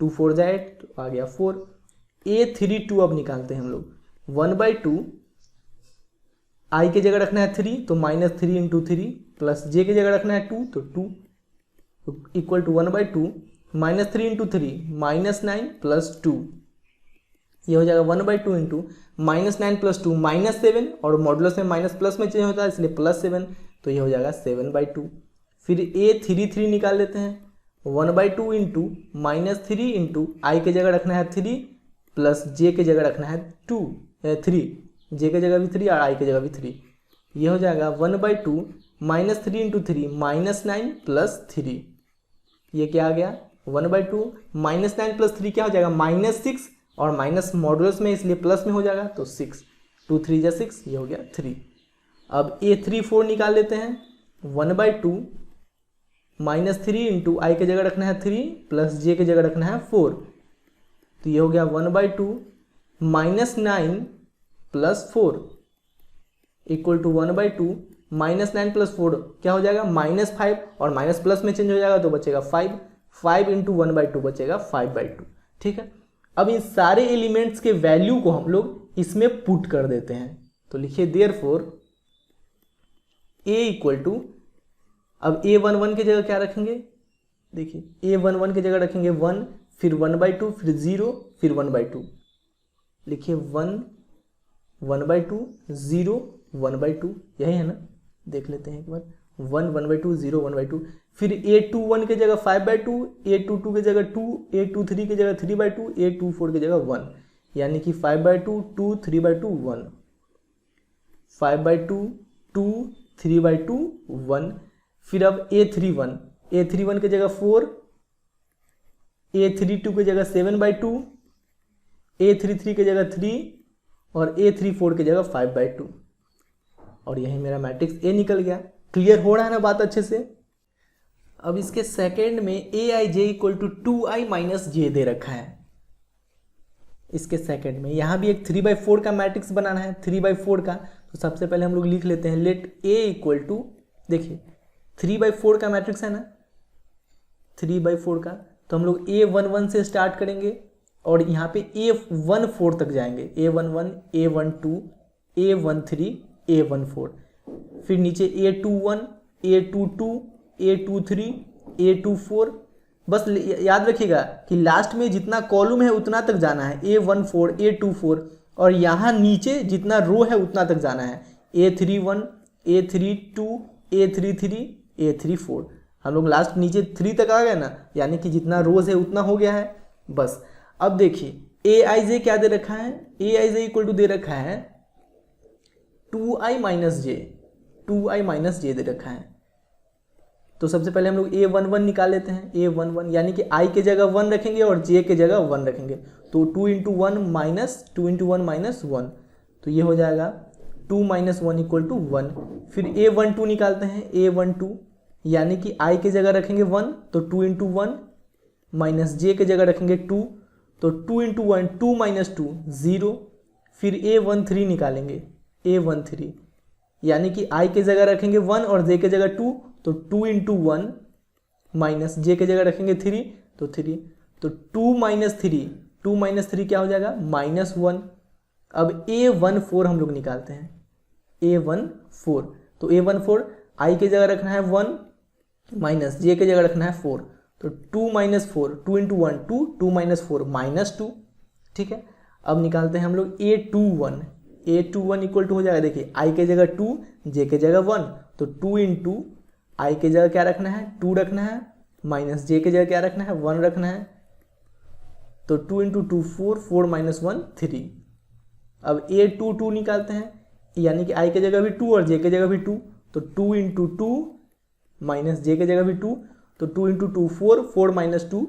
2 4 जा 8 तो आ गया 4। a32 अब निकालते हैं हम लोग, 1/2 आई के जगह रखना है 3 तो -3 इंटू 3 प्लस जे के जगह रखना है 2 तो 2 इक्वल टू 1/2 -3 इंटू 3 -9 प्लस 2, ये हो जाएगा 1/2 इंटू -9 प्लस 2 -7, और मॉडुलस में माइनस प्लस में चेंज होता है इसलिए +7, तो ये हो जाएगा 7/2। फिर a33 निकाल लेते हैं, 1/2 इंटू -3 इंटू आई के जगह रखना है 3 प्लस जे के जगह रखना है 3, जे के जगह भी 3 और आई के जगह भी 3। ये हो जाएगा 1/2 -3 इंटू 3 -9 प्लस 3। ये क्या आ गया 1/2 -9 प्लस 3 क्या हो जाएगा -6 और माइनस मॉडुलस में इसलिए प्लस में हो जाएगा तो 6, 2 3 जा 6, ये हो गया 3। अब A3 4 निकाल लेते हैं। 1/2 -3 इंटू आई के जगह रखना है 3 प्लस जे के जगह रखना है 4, तो ये हो गया 1/2 -9 प्लस 4 इक्वल टू 1/2 -9 प्लस 4 क्या हो जाएगा -5 और माइनस प्लस में चेंज हो जाएगा तो बचेगा 5 इंटू 1/2 बचेगा 5/2। ठीक है, अब इन सारे एलिमेंट्स के वैल्यू को हम लोग इसमें पुट कर देते हैं। तो लिखिए देयरफॉर A इक्वल टू, अब A11 की जगह क्या रखेंगे, देखिए A11 की जगह रखेंगे 1, फिर 1/2, फिर 0, फिर 1/2। लिखिए 1 1/2 0 1/2, यही है ना, देख लेते हैं एक बार। 1 1/2 0 1/2, फिर A21 की जगह 5/2, A22 की जगह 2, A23 की जगह 3/2, A24 की जगह 1, यानी कि 5/2 2 3/2 1, 5/2 2 3/2 1। फिर अब A31 की जगह 4, A32 की जगह 7/2, A33 की जगह 3 और A34 की जगह 5/2, और यही मेरा मैट्रिक्स A निकल गया। क्लियर हो रहा है ना बात अच्छे से। अब इसके सेकेंड में Aij equal to 2i minus J दे रखा है। इसके सेकेंड में यहाँ भी एक 3/4 का मैट्रिक्स बनाना है, 3/4 का। तो सबसे पहले हम लोग लिख लेते हैं लेट A इक्वल टू, देखिए 3/4 का मैट्रिक्स है ना, 3/4 का, तो हम लोग A11 से स्टार्ट करेंगे और यहाँ पे A14 तक जाएंगे, A11 A12 A13 A14, फिर नीचे A21 A22 A23 A24। बस याद रखिएगा कि लास्ट में जितना कॉलम है उतना तक जाना है, A14 A24, और यहाँ नीचे जितना रो है उतना तक जाना है, A31 A32 A33 A34। हम लोग लास्ट नीचे 3 तक आ गए ना, यानी कि जितना रोज है उतना हो गया है बस। अब देखिए Aij क्या दे रखा है, Aij इक्वल टू दे रखा है 2i माइनस जे दे रखा है। तो सबसे पहले हम लोग A11 निकाल लेते हैं, A11 यानी कि i के जगह 1 रखेंगे और j के जगह 1 रखेंगे, तो 2 इंटू 1 माइनस 1, तो ये हो जाएगा 2 - 1 इक्वल टू 1। फिर A12 निकालते हैं, A12 यानी कि i के जगह रखेंगे 1, तो 2 इंटू 1 माइनस j के जगह रखेंगे 2, तो 2 इंटू 1 2 - 2 0। फिर A13 निकालेंगे, A13 यानी कि i के जगह रखेंगे 1 और j के जगह 2, तो 2 इंटू 1 माइनस j के जगह रखेंगे 3, तो 3, तो 2 - 3 क्या हो जाएगा -1। अब A14 हम लोग निकालते हैं, A14, तो A14 i के जगह रखना है 1 माइनस j के जगह रखना है 4, तो 2 - 4 2 इंटू 1 2 2 - 4 -2। ठीक है, अब निकालते हैं हम लोग A21 इक्वल टू हो जाएगा, देखिए i के जगह 2 j के जगह 1, तो 2 इंटू i के जगह क्या रखना है 2 रखना है, माइनस j के जगह क्या रखना है 1 रखना है, तो 2 इंटू 2 4 4 - 1 3। अब A22 निकालते हैं, यानी कि i के जगह भी 2 और j के जगह भी 2, तो 2 इंटू 2 माइनस j के जगह भी 2, तो 2 इंटू 2 4 4 - 2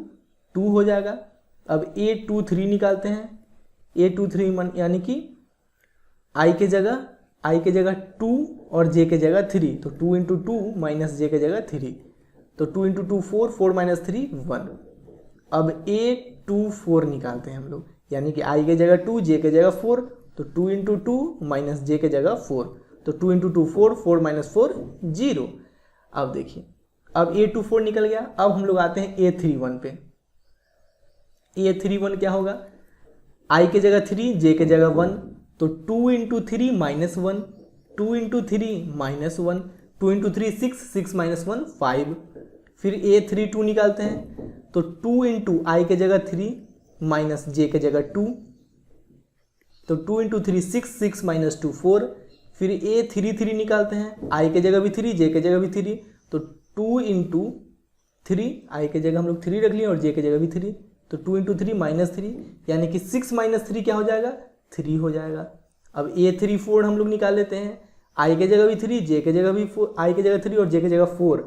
2 हो जाएगा। अब A23 निकालते हैं, A23 यानी कि i के जगह 2 और j के जगह 3, तो 2 इंटू 2 माइनस j के जगह 3, तो 2 इंटू 2 4 4 - 3 1। अब A24 निकालते हैं हम लोग, यानी कि i के जगह 2 j के जगह 4, तो 2 इंटू 2 माइनस j के जगह 4, तो 2 इंटू 2 4 4 - 4 0। अब देखिए अब A24 निकल गया। अब हम लोग आते हैं A31 पे। A31 क्या होगा, i के जगह 3 j के जगह 1, तो 2 इंटू 3 -1, 2 इंटू 3 -1, 2 इंटू 3 6 6 - 1 5। फिर A32 निकालते हैं, तो 2 इंटू i के जगह 3 माइनस j के जगह 2, तो 2 इंटू 3 6 6 - 2 4। फिर A33 निकालते हैं, i के जगह भी 3 j के जगह भी 3, तो 2 इंटू 3, आई के जगह हम लोग 3 रख लिए और जे के जगह भी 3, तो 2 इंटू 3 -3, यानी कि 6 - 3 क्या हो जाएगा, 3 हो जाएगा। अब A3 4 हम लोग निकाल लेते हैं, आई के जगह भी 3, जे के जगह भी 4, आई के जगह 3 और जे के जगह 4,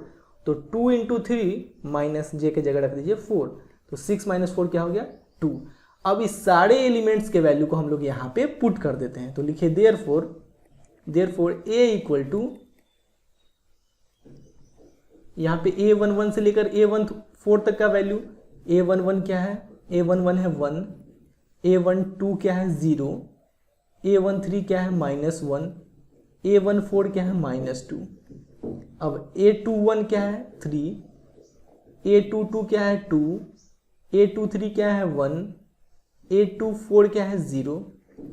तो 2 इंटू 3 माइनस जे के जगह रख दीजिए 4, तो 6 - 4 क्या हो गया, 2। अब इस सारे एलिमेंट्स के वैल्यू को हम लोग यहाँ पे पुट कर देते हैं, तो लिखिए देयरफॉर A इक्वल टू, यहाँ पे A11 से लेकर A14 तक का वैल्यू, A11 क्या है, A11 है 1, A12 क्या है 0, A13 क्या है -1, A14 क्या है -2, अब A21 क्या है 3, A22 क्या है 2, A23 क्या है 1, A24 क्या है 0,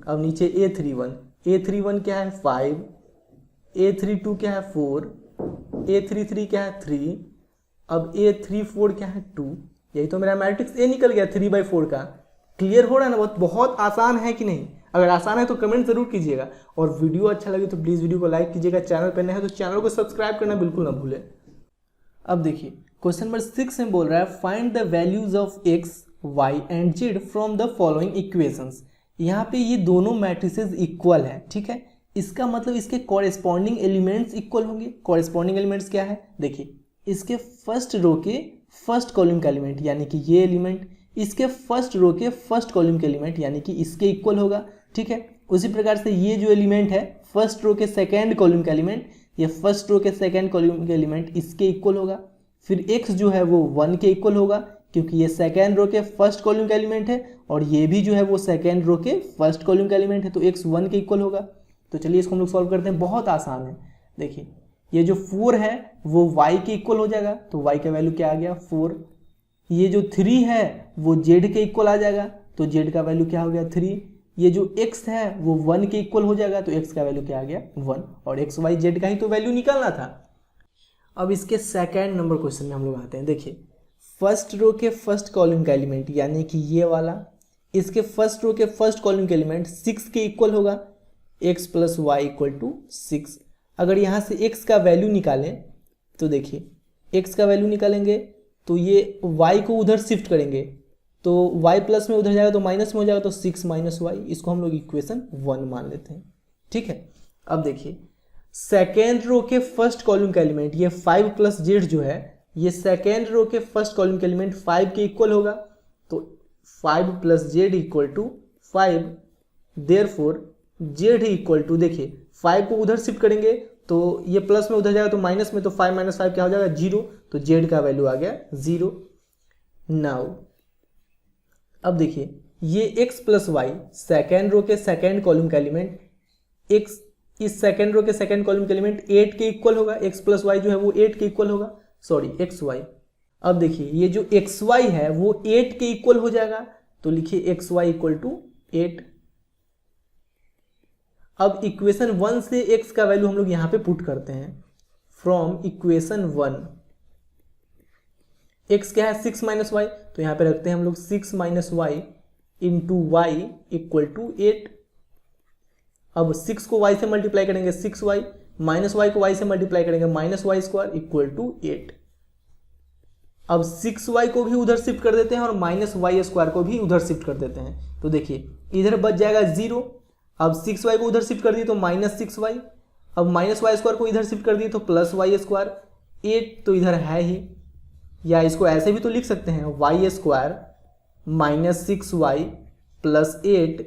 अब नीचे A31 क्या है 5, A32 क्या है 4, A33 क्या है 3, अब A34 क्या है 2। यही तो मेरा मैट्रिक्स A निकल गया 3/4 का। क्लियर हो रहा है ना, बहुत आसान है कि नहीं? अगर आसान है तो कमेंट जरूर कीजिएगा, और वीडियो अच्छा लगे तो प्लीज़ वीडियो को लाइक कीजिएगा, चैनल पर नए हैं तो चैनल को सब्सक्राइब करना बिल्कुल ना भूलें। अब देखिए क्वेश्चन नंबर 6 में बोल रहा है find the values of x, y and z from the following equations. यहाँ पे ये दोनों मैट्रिसेस इक्वल है, ठीक है, इसका मतलब इसके कॉरेस्पॉन्डिंग एलिमेंट्स इक्वल होंगे। कॉरेस्पॉन्डिंग एलिमेंट्स क्या है, देखिए इसके फर्स्ट रो के फर्स्ट कॉलम का एलिमेंट यानी कि ये एलिमेंट, इसके फर्स्ट रो के फर्स्ट कॉलम के एलिमेंट यानी कि इसके इक्वल होगा, ठीक है। उसी प्रकार से ये जो एलिमेंट है फर्स्ट रो के सेकेंड कॉलम का एलिमेंट, ये फर्स्ट रो के सेकेंड कॉलम के एलिमेंट इसके इक्वल होगा। फिर x जो है वो 1 के इक्वल होगा क्योंकि ये सेकेंड रो के फर्स्ट कॉलम का एलिमेंट है, और ये भी जो है वो सेकेंड रो के फर्स्ट कॉलम का एलिमेंट है, तो x 1 के इक्वल होगा। तो चलिए इसको हम लोग सॉल्व करते हैं, बहुत आसान है। देखिए ये जो 4 है वो y के इक्वल हो जाएगा, तो y का वैल्यू क्या आ गया 4। ये जो 3 है वो z के इक्वल आ जाएगा, तो z का वैल्यू क्या हो गया 3। ये जो x है वो 1 के इक्वल हो जाएगा, तो x का वैल्यू क्या आ गया 1, और x y z का ही तो वैल्यू निकालना था। अब इसके सेकेंड नंबर क्वेश्चन में हम लोग आते हैं। देखिए फर्स्ट रो के फर्स्ट कॉलम का एलिमेंट यानी कि ये वाला, इसके फर्स्ट रो के फर्स्ट कॉलम के एलिमेंट 6 के इक्वल होगा, x + y = 6। अगर यहाँ से x का वैल्यू निकालें तो देखिए x का वैल्यू निकालेंगे तो ये y को उधर शिफ्ट करेंगे, तो y प्लस में उधर जाएगा तो माइनस में हो जाएगा, तो 6 - y, इसको हम लोग इक्वेशन 1 मान लेते हैं, ठीक है। अब देखिए सेकेंड रो के फर्स्ट कॉलम का एलिमेंट ये 5 + z जो है, ये सेकेंड रो के फर्स्ट कॉलम का एलिमेंट 5 के इक्वल होगा, तो 5 + z = 5। देयरफॉर z = देखिए 5 को उधर शिफ्ट करेंगे तो ये प्लस में उधर जाएगा तो माइनस में, तो 5 - 5 क्या हो जाएगा 0, तो z का वैल्यू आ गया 0। नाउ अब देखिए ये x + y सेकेंड रो के सेकेंड कॉलम का एलिमेंट, x इस सेकेंड रो के सेकेंड कॉलम के एलिमेंट 8 के इक्वल होगा, x + y जो है वो 8 के इक्वल होगा, सॉरी xy। अब देखिए ये जो xy है वो 8 के इक्वल हो जाएगा, तो लिखिए xy = 8। अब इक्वेशन 1 से x का वैल्यू हम लोग यहाँ पे पुट करते हैं। फ्रॉम इक्वेशन 1 x क्या है 6 - y, तो यहाँ पे रखते हैं हम लोग 6 - y × y = 8। अब 6 को y से मल्टीप्लाई करेंगे 6y, -y को y से मल्टीप्लाई करेंगे -y² = 8। अब 6y को भी उधर शिफ्ट कर देते हैं और -y² को भी उधर शिफ्ट कर देते हैं, तो देखिए इधर बच जाएगा 0। अब 6y को उधर शिफ्ट कर दिए तो -6y, अब -y² को इधर शिफ्ट कर दिए तो +y², 8 तो इधर है ही, या इसको ऐसे भी तो लिख सकते हैं y² - 6y + 8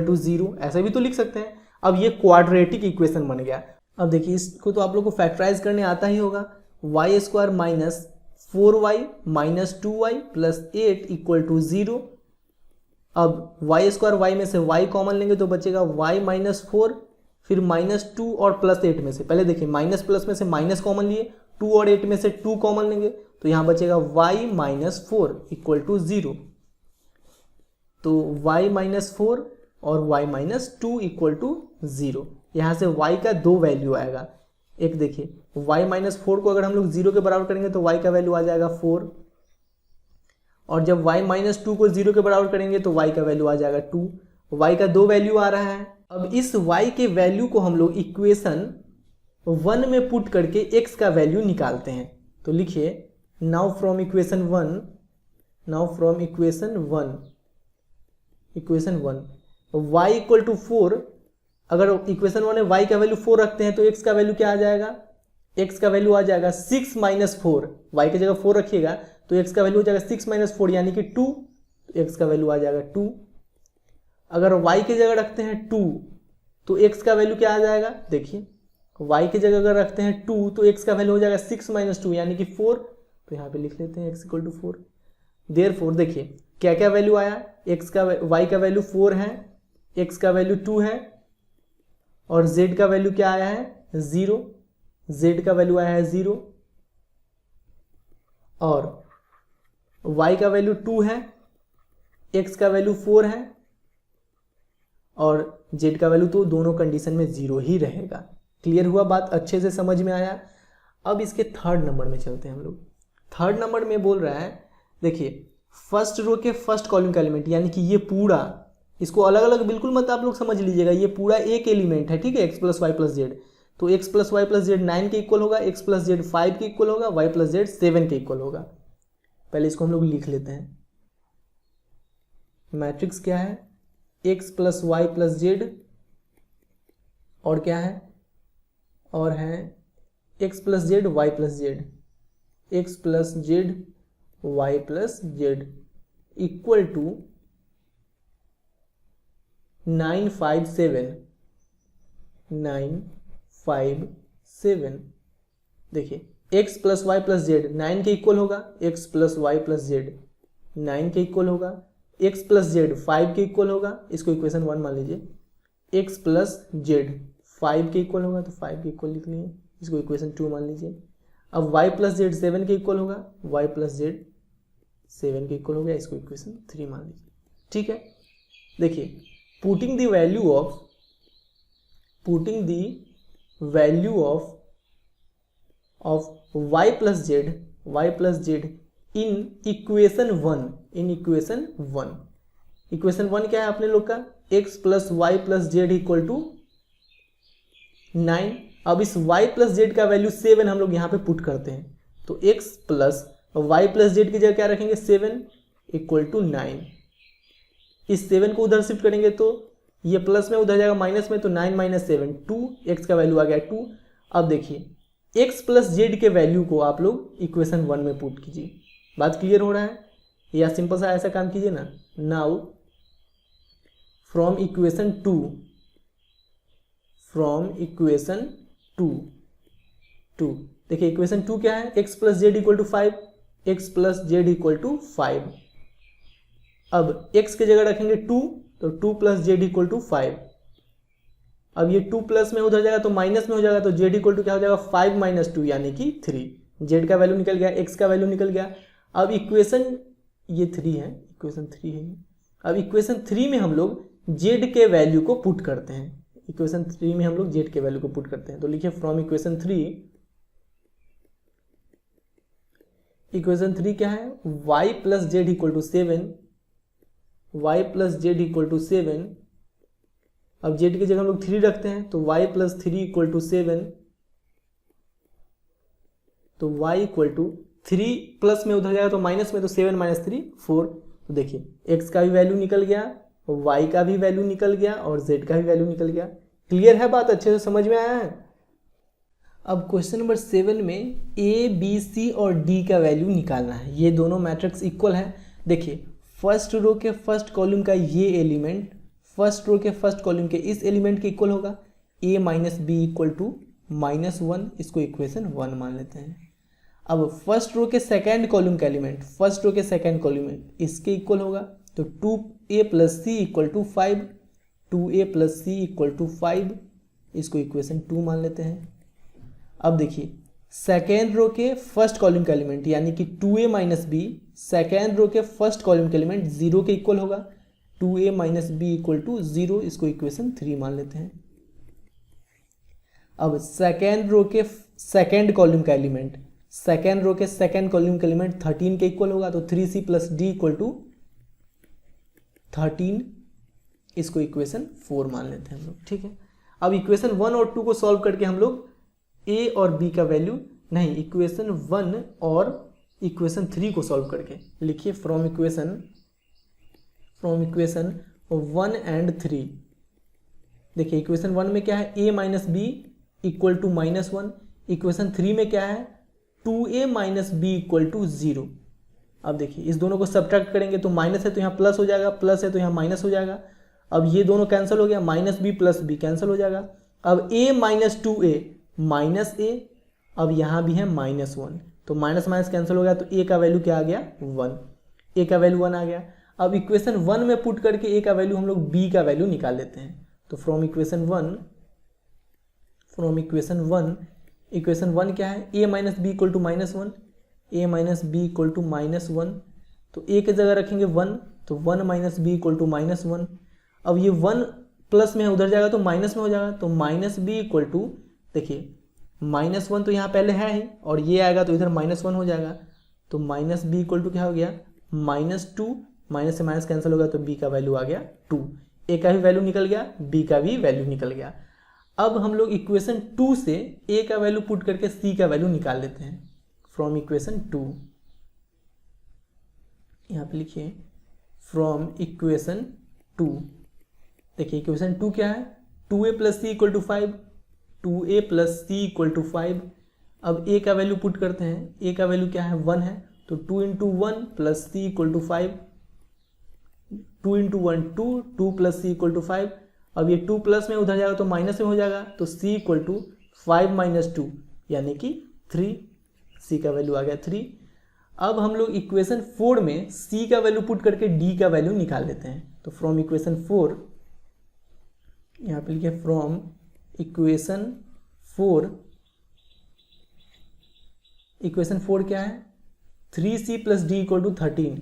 = 0, ऐसे भी तो लिख सकते हैं। अब ये क्वाड्रेटिक इक्वेशन बन गया। अब देखिए इसको तो आप लोग को फैक्टराइज करने आता ही होगा, y² - 4y - 2y + 8 = 0। अब y² y में से y कॉमन लेंगे तो बचेगा y - 4, फिर -2 और +8 में से, पहले देखिए माइनस प्लस में से माइनस कॉमन लिए, 2 और 8 में से 2 कॉमन लेंगे तो यहाँ बचेगा y - 4 = 0। तो y - 4 और y - 2 = 0। यहाँ से y का 2 वैल्यू आएगा। एक देखिए y - 4 को अगर हम लोग 0 के बराबर करेंगे तो y का वैल्यू आ जाएगा 4, और जब y - 2 को 0 के बराबर करेंगे तो y का वैल्यू आ जाएगा 2। y का 2 वैल्यू आ रहा है। अब इस y के वैल्यू को हम लोग इक्वेशन 1 में पुट करके x का वैल्यू निकालते हैं। तो लिखिए now from equation one y equal to 4, अगर इक्वेशन 1 में y का वैल्यू 4 रखते हैं तो x का वैल्यू क्या आ जाएगा, x का वैल्यू आ जाएगा 6 माइनस 4, y की जगह 4 रखिएगा तो x का वैल्यू हो जाएगा 6 माइनस 4 यानी कि 2, तो x का वैल्यू आ जाएगा 2। अगर y की जगह रखते हैं 2 तो x का वैल्यू क्या आ जाएगा, देखिए y की जगह अगर रखते हैं 2 तो x का वैल्यू हो जाएगा 6 माइनस 2 यानी कि 4, तो यहाँ पे लिख लेते हैं x इक्वल टू 4। देयरफॉर देखिए क्या क्या वैल्यू आया, y का वैल्यू 4 है, x का वैल्यू 2 है और z का वैल्यू क्या आया है 0, z का वैल्यू आया है 0 और y का वैल्यू 2 है, x का वैल्यू 4 है और z का वैल्यू तो दोनों कंडीशन में 0 ही रहेगा। क्लियर हुआ बात, अच्छे से समझ में आया। अब इसके थर्ड नंबर में चलते हैं हम लोग। थर्ड नंबर में बोल रहा है, देखिए फर्स्ट रो के फर्स्ट कॉलम का एलिमेंट यानी कि ये पूरा, इसको अलग अलग बिल्कुल मत आप लोग समझ लीजिएगा, ये पूरा एक एलिमेंट है, ठीक है, x plus y plus z, तो x plus y plus z 9 के इक्वल होगा, x प्लस जेड 5 के इक्वल होगा, y प्लस जेड 7 के इक्वल होगा। पहले इसको हम लोग लिख लेते हैं। मैट्रिक्स क्या है, x plus y plus z और क्या है, और है x plus z y plus z, x plus z y plus z equal to 957। देखिए x plus y plus z 9 के इक्वल होगा, x plus y plus z 9 के इक्वल होगा, x प्लस जेड 5 के इक्वल होगा, इसको इक्वेशन 1 मान लीजिए, x प्लस जेड 5 के इक्वल होगा तो 5 के इक्वल लिख लिए, इसको इक्वेशन 2 मान लीजिए। अब y प्लस जेड 7 के इक्वल होगा, y प्लस जेड 7 के इक्वल हो गया, इसको इक्वेशन 3 मान लीजिए, ठीक है। देखिए putting the value of y plus z in equation 1, equation 1 क्या है अपने लोग का, x plus y plus z equal to 9। अब इस y प्लस जेड का वैल्यू 7 हम लोग यहाँ पे पुट करते हैं, तो x plus y plus z की जगह क्या रखेंगे 7 इक्वल टू 9। इस 7 को उधर शिफ्ट करेंगे तो ये प्लस में उधर जाएगा माइनस में, तो 9 माइनस 7 2, x का वैल्यू आ गया 2। अब देखिए x प्लस जेड के वैल्यू को आप लोग इक्वेशन 1 में पुट कीजिए। बात क्लियर हो रहा है, या सिंपल सा ऐसा काम कीजिए ना, नाउ फ्रॉम इक्वेशन 2 देखिए इक्वेशन 2 क्या है, x plus z equal to 5, x plus z equal to 5। अब x की जगह रखेंगे 2, तो 2 प्लस जेड इक्वल टू 5। अब ये 2 प्लस में उधर जाएगा तो माइनस में हो जाएगा, तो जेड इक्वल टू क्या हो जाएगा 5 माइनस 2 यानी कि 3। जेड का वैल्यू निकल गया, x का वैल्यू निकल गया। अब इक्वेशन ये 3 है, इक्वेशन 3 है। अब इक्वेशन 3 में हम लोग जेड के वैल्यू को पुट करते हैं, इक्वेशन 3 में हम लोग जेड के वैल्यू को पुट करते हैं, तो लिखिए फ्रॉम इक्वेशन 3 क्या है, y plus z equal to 7। अब जेड की जगह हम लोग 3 रखते हैं, तो y प्लस 3 इक्वल टू 7, तो y इक्वल टू 3 प्लस में उधर जाएगा तो माइनस में, तो 7 माइनस 3 4। तो देखिए x का भी वैल्यू निकल गया, y का भी वैल्यू निकल गया और z का भी वैल्यू निकल गया। क्लियर है बात, अच्छे से समझ में आया है। अब क्वेश्चन नंबर 7 में a, b, c और d का वैल्यू निकालना है। ये दोनों मैट्रिक्स इक्वल है। देखिए फर्स्ट रो के फर्स्ट कॉलम का ये एलिमेंट फर्स्ट रो के फर्स्ट कॉलम के इस एलिमेंट के इक्वल होगा, a minus b equal to -1, इसको इक्वेशन 1 मान लेते हैं। अब फर्स्ट रो के सेकेंड कॉलम का एलिमेंट इसके इक्वल होगा, तो 2a plus c equal to 5, 2a plus c equal to 5, इसको इक्वेशन 2 मान लेते हैं। अब देखिए सेकेंड रो के फर्स्ट कॉलम का एलिमेंट यानी कि 2a minus B, second row के फर्स्ट कॉलम का एलिमेंट 0 के इक्वल होगा, 2a minus b equal to 0, इसको इक्वेशन 3 मान लेते हैं। अब सेकेंड रो के सेकेंड कॉलम का एलिमेंट 13 के इक्वल होगा, तो 3c plus D equal to 13, इसको इक्वेशन 4 मान लेते हैं हम लोग, ठीक है। अब इक्वेशन 1 और 2 को सॉल्व करके हम लोग a और b का वैल्यू नहीं, इक्वेशन 1 और इक्वेशन 3 को सॉल्व करके। लिखिए फ्रॉम इक्वेशन 1 एंड 3। देखिए इक्वेशन 1 में क्या है, a minus b equal to -1। Equation 3 में क्या है, 2a minus b equal to 0। अब देखिए इस दोनों को सब्ट्रैक्ट करेंगे तो माइनस है तो यहाँ प्लस हो जाएगा, प्लस है तो यहाँ माइनस हो जाएगा। अब ये दोनों कैंसिल हो गया, minus b plus b cancel हो जाएगा। अब a minus 2a minus a, अब यहाँ भी है -1 तो माइनस माइनस कैंसिल हो गया तो a का वैल्यू क्या आ गया, 1। a का वैल्यू 1 आ गया। अब इक्वेशन 1 में पुट करके a का वैल्यू हम लोग b का वैल्यू निकाल लेते हैं। तो फ्रॉम इक्वेशन 1 इक्वेशन 1 क्या है, a minus b equal to -1, a minus b equal to -1। तो a की जगह रखेंगे 1 तो 1 माइनस बी इक्वल टू -1। अब ये 1 प्लस में उधर जाएगा तो माइनस में हो जाएगा, तो माइनस बी इक्वल टू, देखिए -1 तो यहाँ पहले है ही और ये आएगा तो इधर -1 हो जाएगा। तो माइनस बी इक्वल टू क्या हो गया, -2। माइनस से माइनस कैंसिल हो गया तो b का वैल्यू आ गया 2। a का भी वैल्यू निकल गया, b का भी वैल्यू निकल गया। अब हम लोग इक्वेशन 2 से a का वैल्यू पुट करके c का वैल्यू निकाल लेते हैं। फ्रॉम इक्वेशन 2, यहाँ पे लिखिए फ्रॉम इक्वेशन 2। देखिए इक्वेशन 2 क्या है, 2a plus c equal to 5, 2a plus c equal to 5। अब a का वैल्यू पुट करते हैं, a का वैल्यू क्या है, 1 है तो 2 into 1 plus c equal to 5, 2 into 1 2 plus c equal to 5। अब ये 2 प्लस में उधर जाएगा तो माइनस में हो जाएगा, तो c इक्वल टू 5 माइनस 2 यानी कि 3। c का वैल्यू आ गया 3। अब हम लोग इक्वेशन 4 में c का वैल्यू पुट करके d का वैल्यू निकाल लेते हैं। तो फ्रॉम इक्वेशन 4, यहाँ पे लिखिए फ्रॉम इक्वेशन 4 क्या है, 3c plus D equal to 13,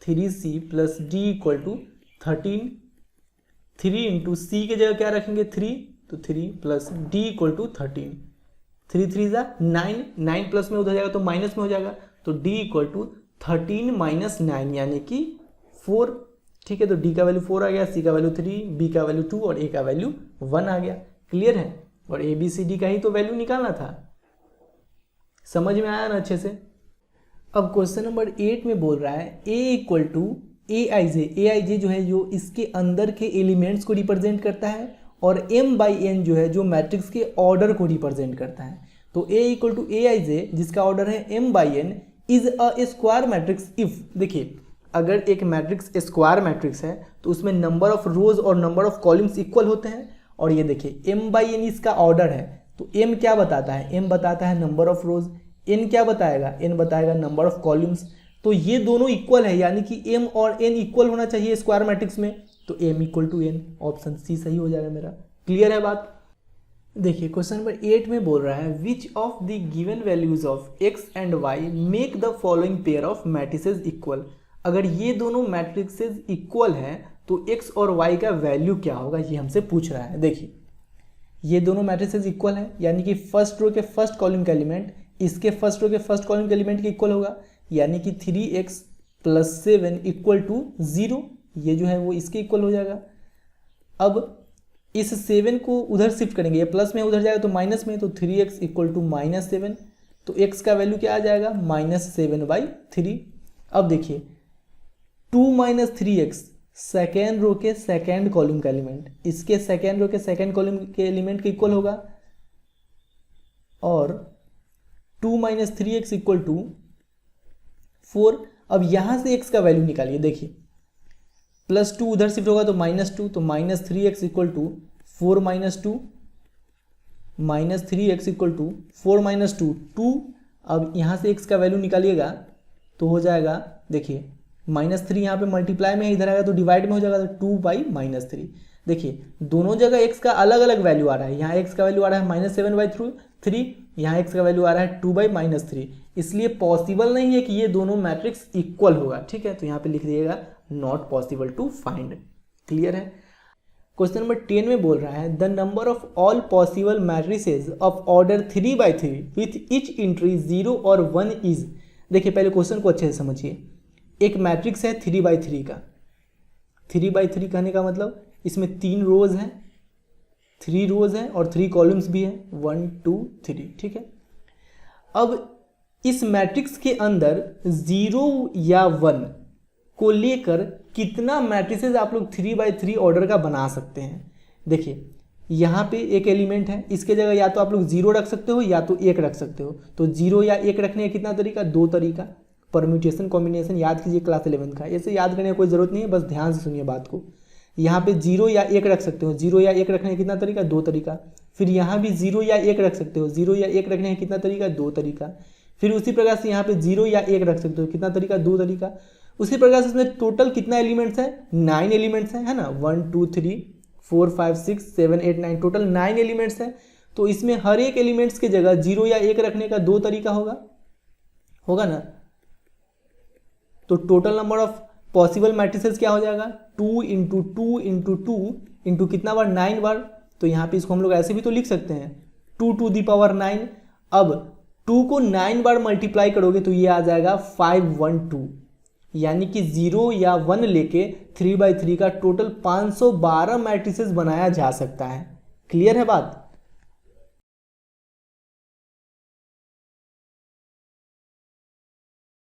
3c plus D equal to 13। 3 into C की जगह क्या रखेंगे 3, तो 3 प्लस डी इक्वल टू 13। 3 3 जा 9, 9 प्लस में उधर जाएगा तो माइनस में हो जाएगा, तो डी इक्वल टू 13 माइनस 9 यानी कि 4। ठीक है, तो डी का वैल्यू 4 आ गया, सी का वैल्यू 3, बी का वैल्यू 2 और ए का वैल्यू 1 आ गया। क्लियर है, और ए बी सी डी का ही तो वैल्यू निकालना था। समझ में आया ना अच्छे से। अब क्वेश्चन नंबर 8 में बोल रहा है a इक्वल टू ए आई जे जो है जो इसके अंदर के एलिमेंट्स को रिप्रेजेंट करता है, और m बाई n जो है जो मैट्रिक्स के ऑर्डर को रिप्रेजेंट करता है। तो a इक्वल टू ए आई जे जिसका ऑर्डर है m by n is a square matrix if, देखिए अगर एक मैट्रिक्स स्क्वायर मैट्रिक्स है तो उसमें नंबर ऑफ रोज और नंबर ऑफ कॉलम्स इक्वल होते हैं। और ये देखिए m बाई n इसका ऑर्डर है, तो m क्या बताता है, m बताता है नंबर ऑफ रोज, n क्या बताएगा, n बताएगा नंबर ऑफ कॉलम्स। तो ये दोनों इक्वल है, यानी कि m और n इक्वल होना चाहिए स्क्वायर मैट्रिक्स में, तो m equal to n, option c सही हो जाएगा मेरा। क्लियर है बात। देखिए क्वेश्चन नंबर 8 में बोल रहा है which of the given values of x and y make the following pair of matrices equal. अगर ये दोनों मैट्रिक्सेस इक्वल हैं तो x और y का वैल्यू क्या होगा, ये हमसे पूछ रहा है। देखिए ये दोनों मैट्रिसेस इक्वल है, यानी कि फर्स्ट रो के फर्स्ट कॉलम का एलिमेंट इसके फर्स्ट रो के फर्स्ट कॉलम के एलिमेंट के इक्वल होगा, यानी कि 3x प्लस 7 इक्वल टू 0, ये जो है वो इसके इक्वल हो जाएगा। अब इस 7 को उधर शिफ्ट करेंगे, ये प्लस में उधर जाएगा तो माइनस में, तो 3x इक्वल टू -7, तो x का वैल्यू क्या आ जाएगा -7/3। अब देखिए 2 - 3x सेकेंड रो के सेकेंड कॉलम का एलिमेंट इसके सेकेंड रो के सेकेंड कॉलम के एलिमेंट के इक्वल होगा, और 2 - 3x इक्वल टू 4। अब यहां से x का वैल्यू निकालिए, देखिए +2 उधर शिफ्ट होगा तो -2, तो -3x equal to 4 - 2, -3x equal to 4 - 2 2। अब यहाँ से x का वैल्यू निकालिएगा तो हो जाएगा, देखिए -3 यहाँ पे मल्टीप्लाई में इधर आएगा तो डिवाइड में हो जाएगा, तो 2/-3। देखिए दोनों जगह x का अलग अलग वैल्यू आ रहा है, यहाँ x का वैल्यू आ रहा है -7/3, यहाँ x का वैल्यू आ रहा है 2/-3, इसलिए पॉसिबल नहीं है कि ये दोनों मैट्रिक्स इक्वल होगा। ठीक है, तो यहाँ पे लिख दीजिएगा not possible to find. Clear है। क्वेश्चन नंबर 10 में बोल रहा है the number of all possible matrices of order 3/3 with each entry 0 और 1 इज। देखिए पहले क्वेश्चन को अच्छे से समझिए। एक मैट्रिक्स है 3/3 का, 3/3 कहने का मतलब इसमें 3 रोज हैं, 3 रोज हैं और 3 कॉलम्स भी हैं, 1 2 3। ठीक है, अब इस मैट्रिक्स के अंदर 0 या 1 को लेकर कितना मैट्रिसेस आप लोग 3x3 ऑर्डर का बना सकते हैं। देखिए यहाँ पे एक एलिमेंट है, इसके जगह या तो आप लोग 0 रख सकते हो या तो 1 रख सकते हो। तो 0 या 1 रखने का कितना तरीका, 2 तरीका। परम्यूटेशन कॉम्बिनेशन याद कीजिए क्लास 11 का, ऐसे याद करने की कोई ज़रूरत नहीं है, बस ध्यान से सुनिए बात को। यहाँ पे 0 या 1 रख सकते हो, 0 या 1 रखने का कितना तरीका, 2 तरीका। फिर यहाँ भी 0 या 1 रख सकते हो, 0 या 1 रखने का कितना तरीका, 2 तरीका। फिर उसी प्रकार से यहाँ पे 0 या 1 रख सकते हो, कितना तरीका, 2 तरीका। उसी प्रकार से इसमें टोटल कितना एलिमेंट्स है, 9 एलिमेंट्स है ना, 1 2 3 4 5 6 7 8 9, टोटल 9 एलिमेंट्स है। तो इसमें हर एक एलिमेंट्स की जगह 0 या 1 रखने का 2 तरीका होगा ना। तो total number of possible matrices क्या हो जाएगा, 2 इंटू 2 इंटू 2 इंटू कितना बार, 9 बार। तो यहाँ पे इसको हम लोग ऐसे भी तो लिख सकते हैं, 2 टू दी पावर 9। अब 2 को 9 बार मल्टीप्लाई करोगे तो ये आ जाएगा 512, यानी कि 0 या 1 लेके 3x3 का टोटल 512 मैट्रिसेस बनाया जा सकता है। क्लियर है बात।